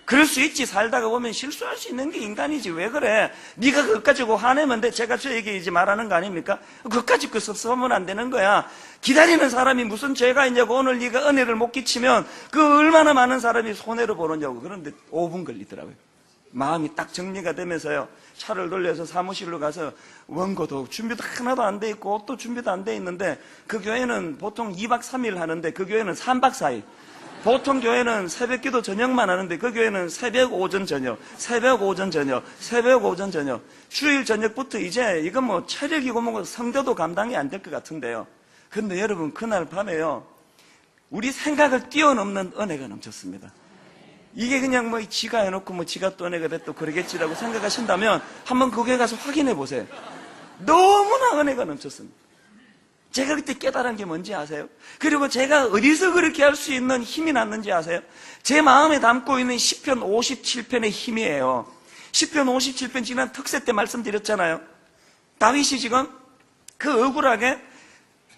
A: 그럴 수 있지. 살다가 보면 실수할 수 있는 게 인간이지. 왜 그래? 네가 그것 가지고 화내면 돼. 제가 저에게 이제 말하는 거 아닙니까? 그것 가지고 섭섭하면 안 되는 거야. 기다리는 사람이 무슨 죄가 있냐고. 오늘 네가 은혜를 못 끼치면 그 얼마나 많은 사람이 손해를 보느냐고. 그런데 5분 걸리더라고요. 마음이 딱 정리가 되면서요, 차를 돌려서 사무실로 가서 원고도 준비도 하나도 안 돼 있고 옷도 준비도 안 돼 있는데, 그 교회는 보통 2박 3일 하는데 그 교회는 3박 4일. 보통 교회는 새벽 기도 저녁만 하는데 그 교회는 새벽 오전 저녁, 새벽 오전 저녁, 새벽 오전 저녁. 주일 저녁부터 이제 이건 뭐 체력이고 뭐고 성도도 감당이 안 될 것 같은데요. 근데 여러분, 그날 밤에요, 우리 생각을 뛰어넘는 은혜가 넘쳤습니다. 이게 그냥 뭐 지가 해놓고 뭐 지가 또 은혜가 됐고 그러겠지라고 생각하신다면 한번 그 교회 가서 확인해 보세요. 너무나 은혜가 넘쳤습니다. 제가 그때 깨달은 게 뭔지 아세요? 그리고 제가 어디서 그렇게 할 수 있는 힘이 났는지 아세요? 제 마음에 담고 있는 시편 57편의 힘이에요. 시편 57편 지난 특세 때 말씀드렸잖아요. 다윗이 지금 그 억울하게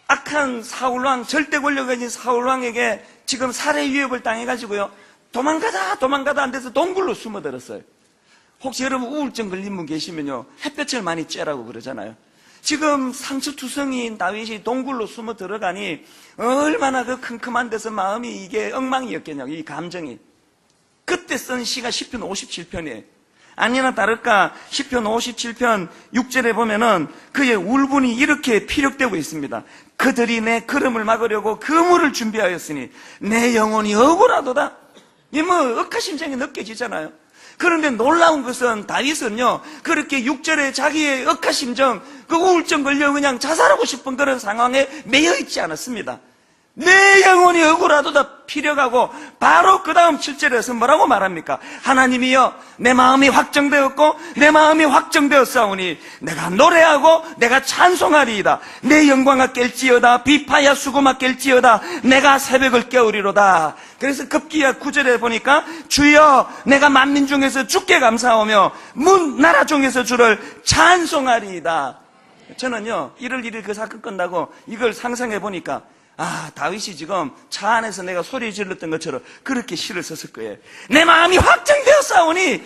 A: 악한 사울왕, 절대 권력이 가진 사울왕에게 지금 살해 위협을 당해가지고요, 도망가다 안 돼서 동굴로 숨어들었어요. 혹시 여러분 우울증 걸린 분 계시면요, 햇볕을 많이 쬐라고 그러잖아요. 지금 상처투성이인 다윗이 동굴로 숨어 들어가니 얼마나 그 컴컴한 데서 마음이 이게 엉망이었겠냐고, 이 감정이. 그때 쓴 시가 시편 57편이에요. 아니나 다를까 시편 57편 6절에 보면은 그의 울분이 이렇게 피력되고 있습니다. 그들이 내 걸음을 막으려고 그물을 준비하였으니 내 영혼이 억울하도다. 이 뭐 억하심정이 느껴지잖아요. 그런데 놀라운 것은 다윗은요, 그렇게 6절에 자기의 억하심정, 그 우울증 걸려 그냥 자살하고 싶은 그런 상황에 매여 있지 않았습니다. 내 영혼이 억울하도다 피력하고 바로 그 다음 7절에서 뭐라고 말합니까? 하나님이여, 내 마음이 확정되었고 내 마음이 확정되었사오니 내가 노래하고 내가 찬송하리이다. 내 영광아 깰지어다. 비파야 수고마 깰지어다. 내가 새벽을 깨우리로다. 그래서 급기야 9절에 보니까 주여, 내가 만민 중에서 주께 감사하며 문 나라 중에서 주를 찬송하리이다. 저는요, 1월 1일 그 사건 끝나고 이걸 상상해 보니까 다윗이 지금 차 안에서 내가 소리 질렀던 것처럼 그렇게 시를 썼을 거예요. 내 마음이 확정되었사오니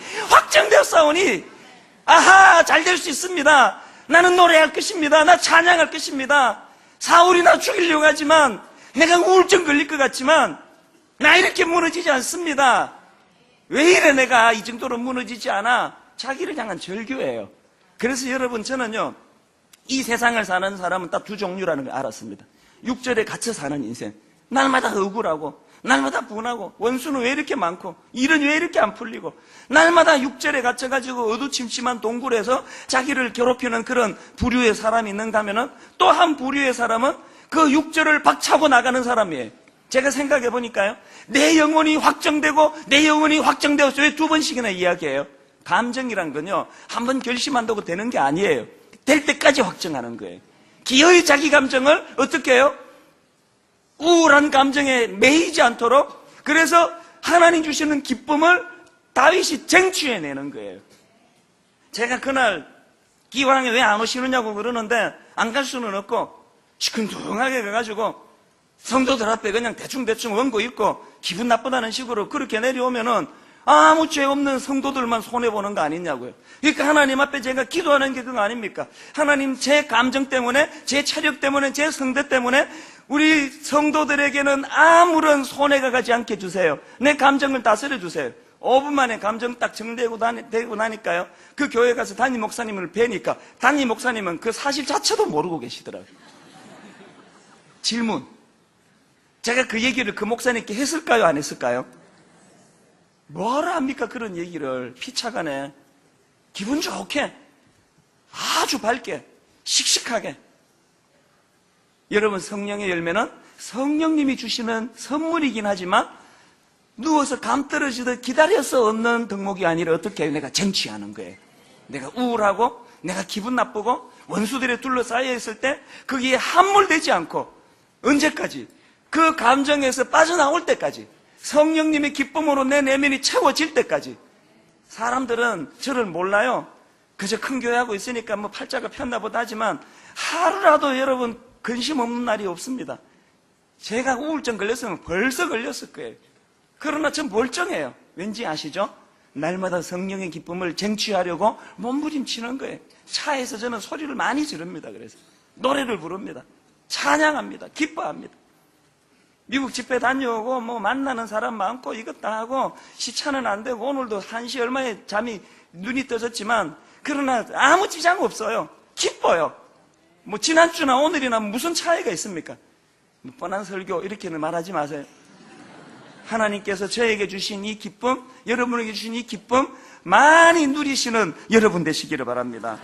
A: 잘 될 수 있습니다. 나는 노래할 것입니다. 나 찬양할 것입니다. 사울이 나 죽이려고 하지만, 내가 우울증 걸릴 것 같지만 나 이렇게 무너지지 않습니다. 왜 이래 내가 이 정도로 무너지지 않아? 자기를 향한 절규예요. 그래서 여러분, 저는요, 이 세상을 사는 사람은 딱 두 종류라는 걸 알았습니다. 6절에 갇혀 사는 인생, 날마다 억울하고 날마다 분하고 원수는 왜 이렇게 많고 일은 왜 이렇게 안 풀리고, 날마다 6절에 갇혀가지고 어두침침한 동굴에서 자기를 괴롭히는 그런 부류의 사람이 있는가 하면은, 또 한 부류의 사람은 그 6절을 박차고 나가는 사람이에요. 제가 생각해 보니까요, 내 영혼이 확정되고 내 영혼이 확정되었어요. 왜 두 번씩이나 이야기해요? 감정이란 건요, 한 번 결심한다고 되는 게 아니에요. 될 때까지 확정하는 거예요. 기어이 자기 감정을 어떻게 해요? 우울한 감정에 매이지 않도록, 그래서 하나님 주시는 기쁨을 다윗이 쟁취해내는 거예요. 제가 그날 기왕에 왜 안 오시느냐고 그러는데 안 갈 수는 없고 시큰둥하게 가가지고 성도들 앞에 그냥 대충대충 원고 읽고 기분 나쁘다는 식으로 그렇게 내려오면은 아무 죄 없는 성도들만 손해보는 거 아니냐고요. 그러니까 하나님 앞에 제가 기도하는 게 그거 아닙니까? 하나님, 제 감정 때문에, 제 체력 때문에, 제 성대 때문에 우리 성도들에게는 아무런 손해가 가지 않게 해주세요. 내 감정을 다스려 주세요. 5분 만에 감정 딱 정되고 나니까요, 그 교회 가서 담임 목사님을 뵈니까 담임 목사님은 그 사실 자체도 모르고 계시더라고요. 질문, 제가 그 얘기를 그 목사님께 했을까요, 안 했을까요? 뭐라 합니까? 그런 얘기를 피차간에 기분 좋게, 아주 밝게, 씩씩하게. 여러분, 성령의 열매는 성령님이 주시는 선물이긴 하지만 누워서 감 떨어지듯 기다려서 얻는 덕목이 아니라 어떻게 해요? 내가 쟁취하는 거예요. 내가 우울하고 내가 기분 나쁘고 원수들에 둘러싸여 있을 때 거기에 함몰되지 않고, 언제까지? 그 감정에서 빠져나올 때까지, 성령님의 기쁨으로 내 내면이 채워질 때까지. 사람들은 저를 몰라요. 그저 큰 교회 하고 있으니까 뭐 팔자가 폈나 보다 하지만 하루라도 여러분 근심 없는 날이 없습니다. 제가 우울증 걸렸으면 벌써 걸렸을 거예요. 그러나 전 멀쩡해요. 왠지 아시죠? 날마다 성령의 기쁨을 쟁취하려고 몸부림치는 거예요. 차에서 저는 소리를 많이 지릅니다. 그래서 노래를 부릅니다. 찬양합니다. 기뻐합니다. 미국 집회 다녀오고 뭐 만나는 사람 많고 이것 다 하고 시차는 안 되고 오늘도 1시 얼마에 잠이 눈이 떠졌지만 그러나 아무 지장 없어요. 기뻐요. 뭐 지난주나 오늘이나 무슨 차이가 있습니까? 뻔한 설교 이렇게는 말하지 마세요. 하나님께서 저에게 주신 이 기쁨, 여러분에게 주신 이 기쁨 많이 누리시는 여러분 되시기를 바랍니다.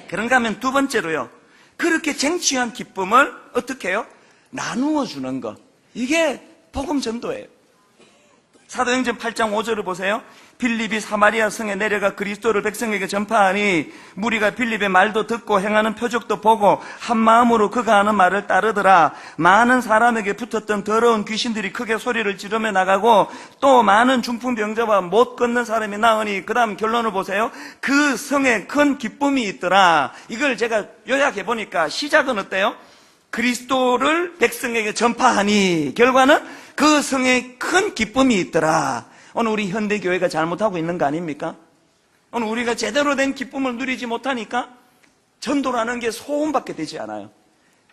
A: 그런가 하면 두 번째로요, 그렇게 쟁취한 기쁨을 어떻게 해요? 나누어 주는 것. 이게 복음 전도예요. 사도행전 8장 5절을 보세요. 빌립이 사마리아 성에 내려가 그리스도를 백성에게 전파하니 무리가 빌립의 말도 듣고 행하는 표적도 보고 한 마음으로 그가 하는 말을 따르더라. 많은 사람에게 붙었던 더러운 귀신들이 크게 소리를 지르며 나가고 또 많은 중풍병자와 못 걷는 사람이 나으니, 그 다음 결론을 보세요. 그 성에 큰 기쁨이 있더라. 이걸 제가 요약해 보니까 시작은 어때요? 그리스도를 백성에게 전파하니 결과는 그 성에 큰 기쁨이 있더라. 오늘 우리 현대교회가 잘못하고 있는 거 아닙니까? 오늘 우리가 제대로 된 기쁨을 누리지 못하니까 전도라는 게 소음밖에 되지 않아요.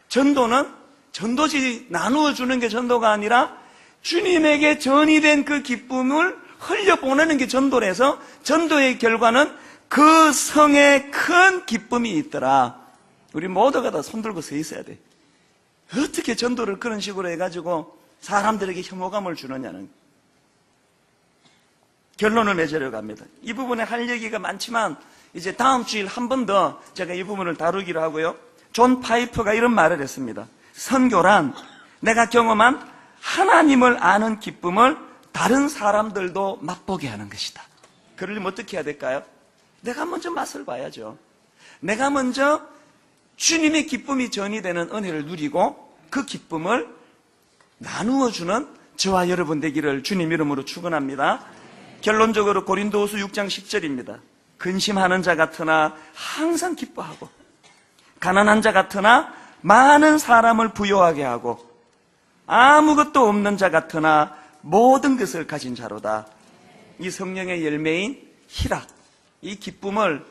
A: 전도는 전도지 나누어 주는 게 전도가 아니라 주님에게 전이된 그 기쁨을 흘려보내는 게 전도라서, 전도의 결과는 그 성에 큰 기쁨이 있더라. 우리 모두가 다 손들고 서 있어야 돼. 어떻게 전도를 그런 식으로 해가지고 사람들에게 혐오감을 주느냐는. 결론을 맺으려고 합니다. 이 부분에 할 얘기가 많지만 이제 다음 주일 한 번 더 제가 이 부분을 다루기로 하고요. 존 파이퍼가 이런 말을 했습니다. 선교란 내가 경험한 하나님을 아는 기쁨을 다른 사람들도 맛보게 하는 것이다. 그러려면 어떻게 해야 될까요? 내가 먼저 맛을 봐야죠. 내가 먼저 주님의 기쁨이 전이되는 은혜를 누리고 그 기쁨을 나누어주는 저와 여러분 되기를 주님 이름으로 축원합니다. 결론적으로 고린도후서 6장 10절입니다. 근심하는 자 같으나 항상 기뻐하고, 가난한 자 같으나 많은 사람을 부요하게 하고, 아무것도 없는 자 같으나 모든 것을 가진 자로다. 이 성령의 열매인 희락, 이 기쁨을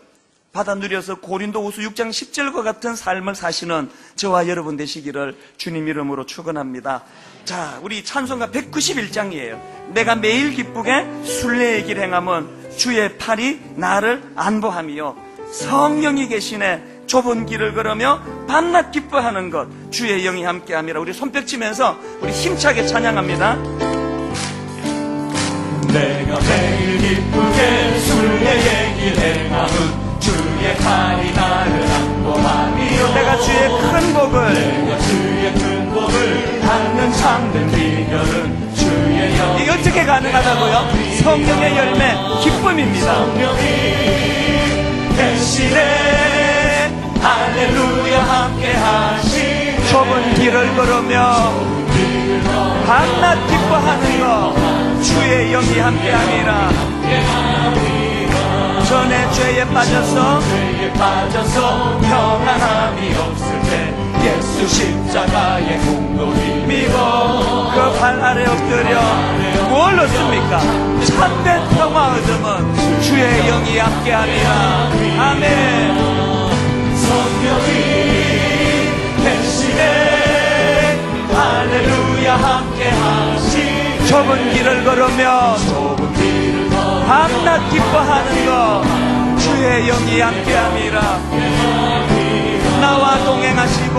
A: 받아 누려서 고린도후서 6장 10절과 같은 삶을 사시는 저와 여러분 되시기를 주님 이름으로 축원합니다. 자, 우리 찬송가 191장이에요. 내가 매일 기쁘게 순례의 길 행함은 주의 팔이 나를 안보함이요. 성령이 계시네 좁은 길을 걸으며 밤낮 기뻐하는 것 주의 영이 함께함이라. 우리 손뼉 치면서 우리 힘차게 찬양합니다.
B: 내가 매일 기쁘게 순례의 길 행함은 주의 팔이 나를 안보함이요.
A: 내가 주의 큰 복을
B: 받는 참된 비결은 주의 영.
A: 이게 어떻게 가능하다고요? 성령의 열매, 기쁨입니다.
B: 성령이 대신에 할렐루야 함께 하시네.
A: 좁은 길을 걸으며 밤낮 기뻐하는 것 주의 영이 함께함이라. 전에 죄에 빠져서
B: 평안함이 없을 때 예수 십자가의 공로를 믿어
A: 그 발 아래 엎드려 뭘 얻습니까? 참된 평화 얻음은 주의 영이 함께함이라. 아멘.
B: 성령이 대신에 할렐루야 함께하시.
A: 좁은 길을 걸으며 밤낮 기뻐하는 것 주의 영이 함께함이라. 나와 동행하시고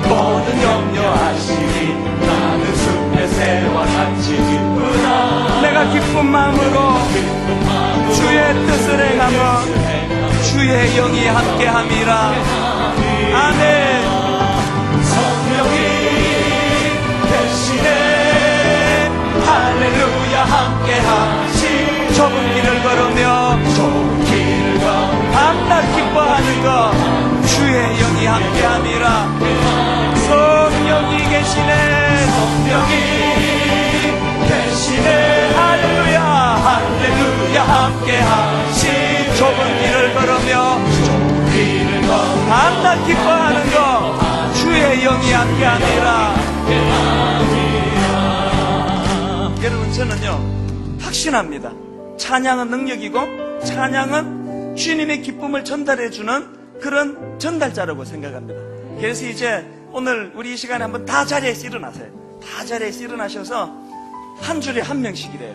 B: 모든 염려하시니 나는 숲의 새와 같이 기쁘다.
A: 내가 기쁜 마음으로 주의 뜻을 행하면 주의 영이 함께함이라. 아멘.
B: 성령이 대신에 할렐루야 함께하시.
A: 좁은 길을 걸으며 밤낮 기뻐하는 것 주의 영이 함께함이라. 성령이 계시네.
B: 성령이 대신에
A: 할렐루야
B: 할렐루야 함께하시.
A: 좁은 길을 걸으며 밤낮 기뻐하는 것 주의 영이 함께함이라. 여러분, 저는요 확신합니다. 찬양은 능력이고 찬양은 주님의 기쁨을 전달해주는 그런 전달자라고 생각합니다. 그래서 이제 오늘 우리 이 시간에 한번 다 자리에서 일어나세요. 다 자리에서 일어나셔서 한 줄에 한 명씩이래요.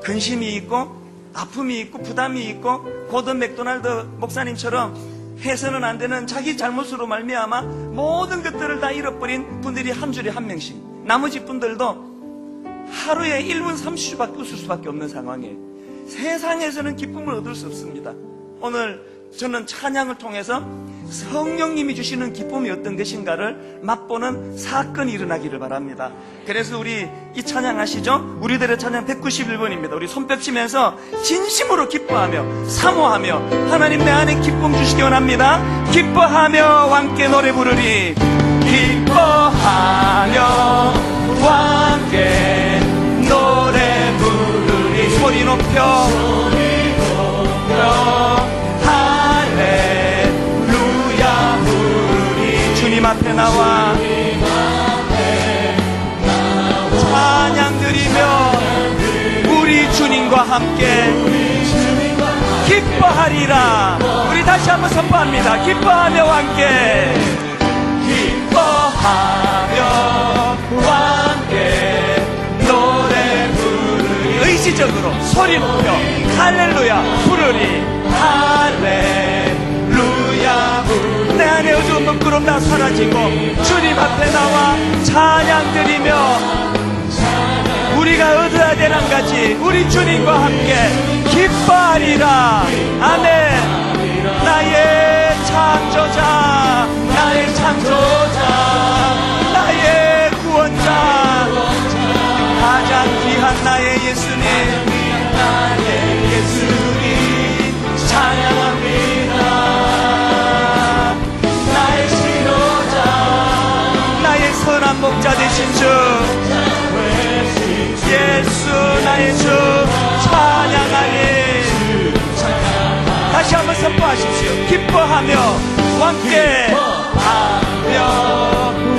A: 근심이 있고 아픔이 있고 부담이 있고 고든 맥도날드 목사님처럼 해서는 안 되는 자기 잘못으로 말미암아 모든 것들을 다 잃어버린 분들이 한 줄에 한 명씩. 나머지 분들도 하루에 1분 30초밖에 웃을 수밖에 없는 상황이에요. 세상에서는 기쁨을 얻을 수 없습니다. 오늘 저는 찬양을 통해서 성령님이 주시는 기쁨이 어떤 것인가를 맛보는 사건이 일어나기를 바랍니다. 그래서 우리 이 찬양 아시죠? 우리들의 찬양 191번입니다. 우리 손뼉 치면서 진심으로 기뻐하며 사모하며 하나님 내 안에 기쁨 주시기 원합니다. 기뻐하며 함께 노래 부르리.
B: 기뻐하며 함께 노래 부르리.
A: 소리 높여
B: 할렐루야 부르리.
A: 주님 앞에 나와 찬양 드리며 우리 주님과 함께 기뻐하리라. 우리 다시 한번 선포합니다. 기뻐하며 함께
B: 기뻐하며 함께 노래 부르리.
A: 의지적으로 소리 높여 할렐루야 부르리.
B: 할렐루야 부르리.
A: 내 안에 어두운 부끄러움 다 사라지고 주님 앞에 나와 찬양 드리며 우리가 얻어야 되는 한 가지 우리 주님과 함께 기뻐하리라. 아멘. 나의 창조자,
B: 나의 창조자,
A: 나의 구원자, 가장 귀한 나의 예수님,
B: 나의 예수님 찬양합니다. 나의 치료자,
A: 나의 선한 목자 되신 주 예수 나의 주 찬양하니. 다시 한번 선포하십시오. 기뻐하며 함께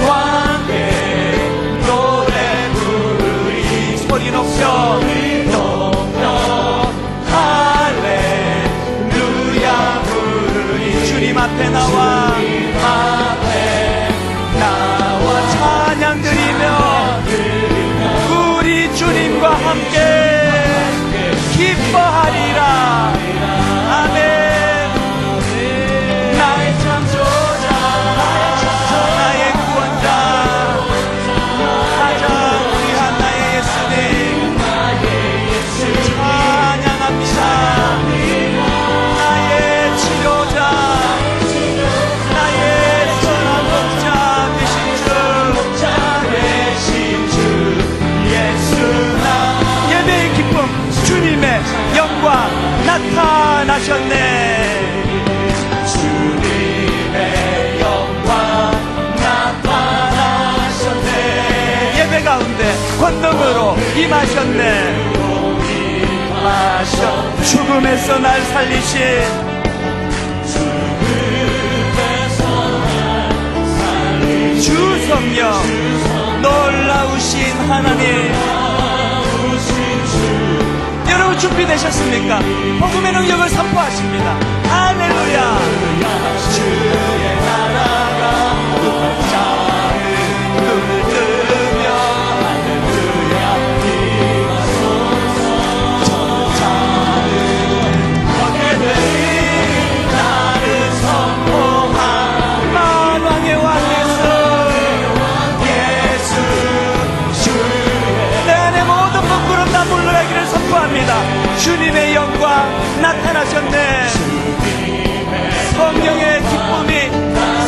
B: 함께 노래 부르리.
A: 소리 높여
B: 할렐루야 부르리.
A: 주님 앞에 나와 찬양 드리며 우리 주님과 함께 기뻐하리라. 아멘. 나의 창조자, 나의 구원자, 권능으로 임하셨네. 죽음에서 날 살리신 주 성령, 놀라우신 하나님. 여러분 준비되셨습니까? 복음의 능력을 선포하십니다. 할렐루야. 주의 나라가 눈을 뜨며 할렐루야 임하소서. 저는 자는 얻게 되리 나를 선포한 만왕의 왕 예수. 내 안에 모든 부끄럼 다 물러가기를 선포합니다. 주님의 영광 나타나셨네. 성령의 기쁨이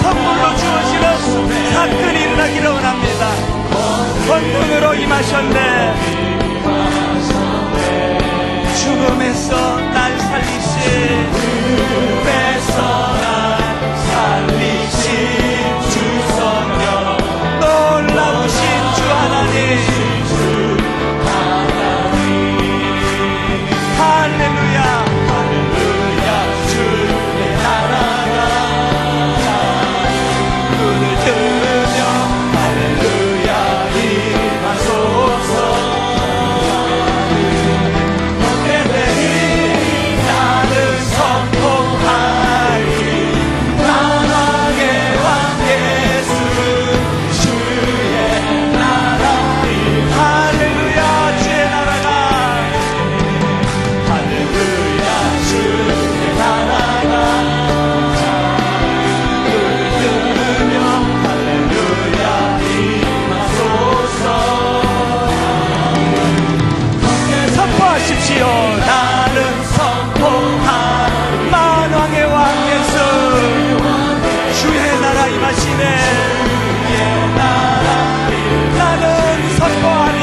A: 선물로 주어지는 사건이 일어나기를 원합니다. 권능으로 임하셨네. 죽음에서 날 살리신, 죽음에서 날 살리신 주 성령, 놀라우신 주 하나님. 할렐루야. 할렐루야. 주의 나라가 눈을 뜨며 할렐루야 임하소서. 얻게 되리 나는 선포하리 만왕의 왕 예수. 주의 나라. 할렐루야. 주의 나라가 선포하십시오. 나는 선포한 만왕의 왕 예수. 주의 나라 임하시네. 주의 나라 나는 선포하니.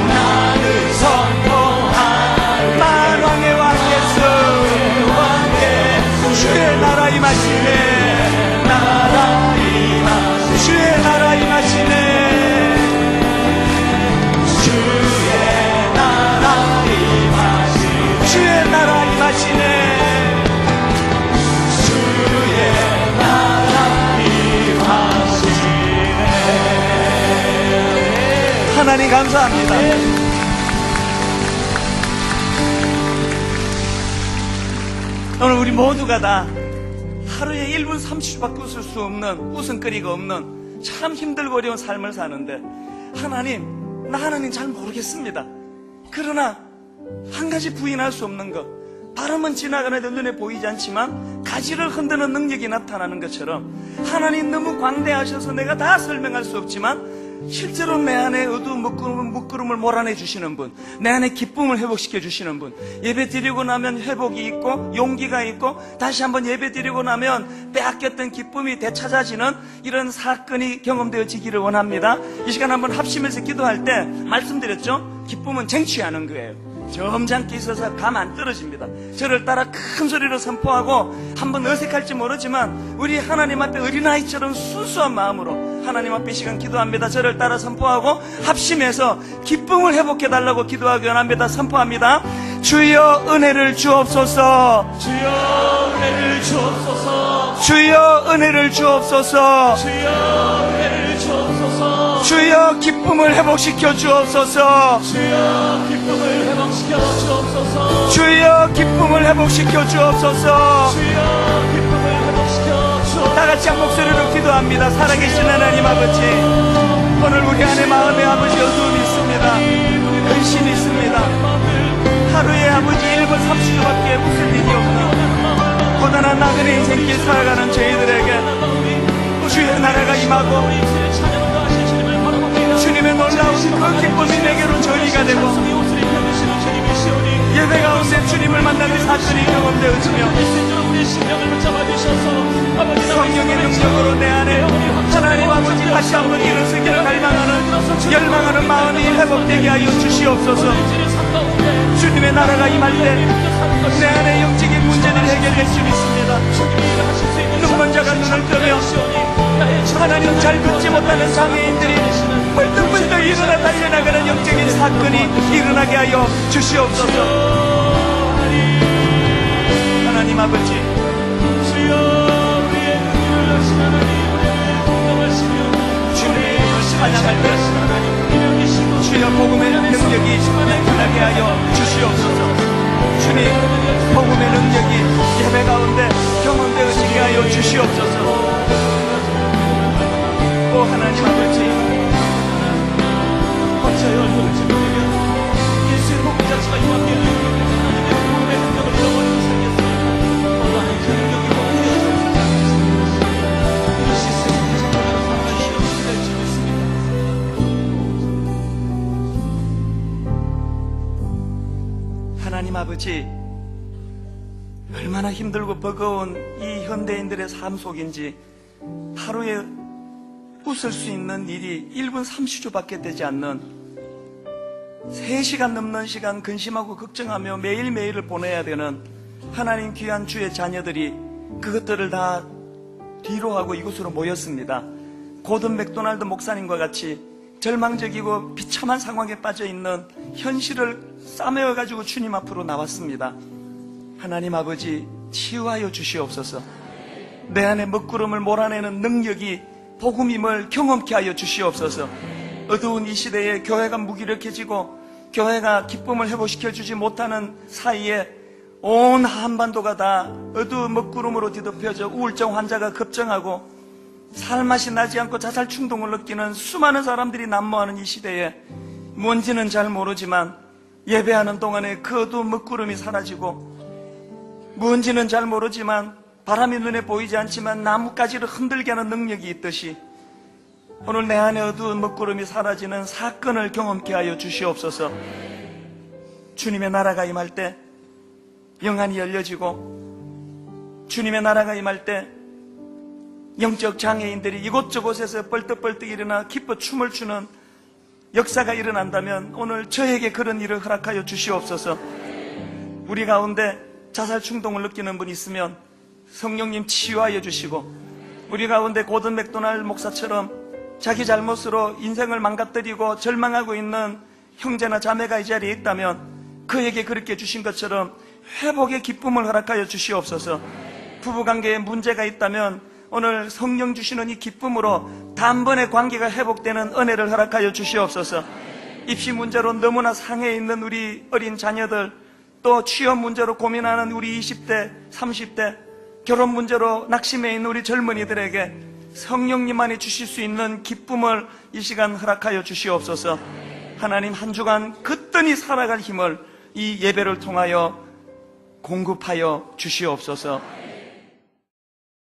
A: 나는 선포한 만왕의 왕 예수. 주의 나라 임하시네. 나라 임하시네. 주의 나라 임하시네. 주의 나라 임하시네. 주의 나라 임하시네. 하나님 감사합니다. 오늘 우리 모두가 다 하루에 1분 30초밖에 웃을 수 없는, 웃음거리가 없는 참 힘들고 어려운 삶을 사는데, 하나님, 나 하나님 잘 모르겠습니다. 그러나 한 가지 부인할 수 없는 것, 바람은 지나가는데 눈에 보이지 않지만 가지를 흔드는 능력이 나타나는 것처럼 하나님 너무 광대하셔서 내가 다 설명할 수 없지만 실제로 내 안에 어두운 묶구름을 몰아내 주시는 분, 내 안에 기쁨을 회복시켜 주시는 분, 예배 드리고 나면 회복이 있고 용기가 있고 다시 한번 예배 드리고 나면 빼앗겼던 기쁨이 되찾아지는 이런 사건이 경험되어지기를 원합니다. 이 시간 한번 합심해서 기도할 때 말씀드렸죠? 기쁨은 쟁취하는 거예요. 점잖게 있어서 감 안 떨어집니다. 저를 따라 큰 소리로 선포하고 한번 어색할지 모르지만 우리 하나님 앞에 어린아이처럼 순수한 마음으로 하나님 앞에 이 시간 기도합니다. 저를 따라 선포하고 합심해서 기쁨을 회복해달라고 기도하기 원합니다. 선포합니다. 주여 은혜를 주옵소서.
B: 주여 은혜를 주옵소서.
A: 주여 은혜를 주옵소서.
B: 주여 은혜를 주옵소서.
A: 주여 기쁨을 회복시켜 주옵소서.
B: 주여 기쁨을 회복시켜 주옵소서.
A: 주여 기쁨을 회복시켜 주옵소서.
B: 주여 기쁨을 회복시켜 주옵소서.
A: 다 같이 한 목소리로 기도합니다. 살아계신 하나님 아버지, 오늘 우리 안에 마음에 아버지 어두움이 있습니다. 근심이 있습니다. 하루에 아버지 1분 30초밖에 웃을 일이 없는 고단한 나그네 인생길 살아가는 저희들에게 주의 나라가 임하고 주님의 놀라운 그 기쁨이 내게로 전이가 되고 예배 가운데 주님을 만나는 사건이 경험되어지며 성령의 능력으로 내 안에 하나님 아버지 다시 한번 일어서기를 갈망하는 열망하는 마음이 회복되게 하여 주시옵소서. 주님의 나라가 임할 때 내 안에 영적인 문제를 해결될 수 있습니다. 눈먼 자가 눈을 뜨며 하나님 잘 걷지 못하는 장애인들이 벌떡벌떡 일어나 달려나가는 영적인 사건이 일어나게 하여 주시옵소서. 하나님 아버지, 주님을 찬양할 때 주여 복음의 능력이 나타나게 하여 주시옵소서. 주님, 복음의 능력이 예배 가운데 경험되어지게 하여 주시옵소서. 오 하나님 아버지,
B: 어찌하여 얼굴을 찌르면 예수의 복음 자체가 이밖에 하나님의 복음의 능력을 잃어버리고 살겠어요. 하나님 그 능력이 복음되어서 이것이 세상의 정말로 상당히 실험이 될 줄 믿습니다.
A: 하나님 아버지, 얼마나 힘들고 버거운 이 현대인들의 삶 속인지 하루에 웃을 수 있는 일이 1분 30초밖에 되지 않는 3시간 넘는 시간 근심하고 걱정하며 매일매일을 보내야 되는 하나님 귀한 주의 자녀들이 그것들을 다 뒤로하고 이곳으로 모였습니다. 고든 맥도날드 목사님과 같이 절망적이고 비참한 상황에 빠져있는 현실을 싸매어가지고 주님 앞으로 나왔습니다. 하나님 아버지, 치유하여 주시옵소서. 내 안에 먹구름을 몰아내는 능력이 복음임을 경험케 하여 주시옵소서. 어두운 이 시대에 교회가 무기력해지고 교회가 기쁨을 회복시켜주지 못하는 사이에 온 한반도가 다 어두운 먹구름으로 뒤덮여져 우울증 환자가 급증하고 살맛이 나지 않고 자살 충동을 느끼는 수많은 사람들이 난무하는 이 시대에 뭔지는 잘 모르지만 예배하는 동안에 그 어두운 먹구름이 사라지고 뭔지는 잘 모르지만 바람이 눈에 보이지 않지만 나뭇가지를 흔들게 하는 능력이 있듯이 오늘 내 안에 어두운 먹구름이 사라지는 사건을 경험케 하여 주시옵소서. 주님의 나라가 임할 때 영안이 열려지고 주님의 나라가 임할 때 영적 장애인들이 이곳저곳에서 벌떡벌떡 일어나 기뻐 춤을 추는 역사가 일어난다면 오늘 저에게 그런 일을 허락하여 주시옵소서. 우리 가운데 자살 충동을 느끼는 분이 있으면 성령님 치유하여 주시고, 우리 가운데 고든 맥도날드 목사처럼 자기 잘못으로 인생을 망가뜨리고 절망하고 있는 형제나 자매가 이 자리에 있다면 그에게 그렇게 주신 것처럼 회복의 기쁨을 허락하여 주시옵소서. 부부관계에 문제가 있다면 오늘 성령 주시는 이 기쁨으로 단번에 관계가 회복되는 은혜를 허락하여 주시옵소서. 입시 문제로 너무나 상해 있는 우리 어린 자녀들, 또 취업 문제로 고민하는 우리 20대, 30대, 결혼 문제로 낙심해 있는 우리 젊은이들에게 성령님만이 주실 수 있는 기쁨을 이 시간 허락하여 주시옵소서. 하나님, 한 주간 거뜬히 살아갈 힘을 이 예배를 통하여 공급하여 주시옵소서.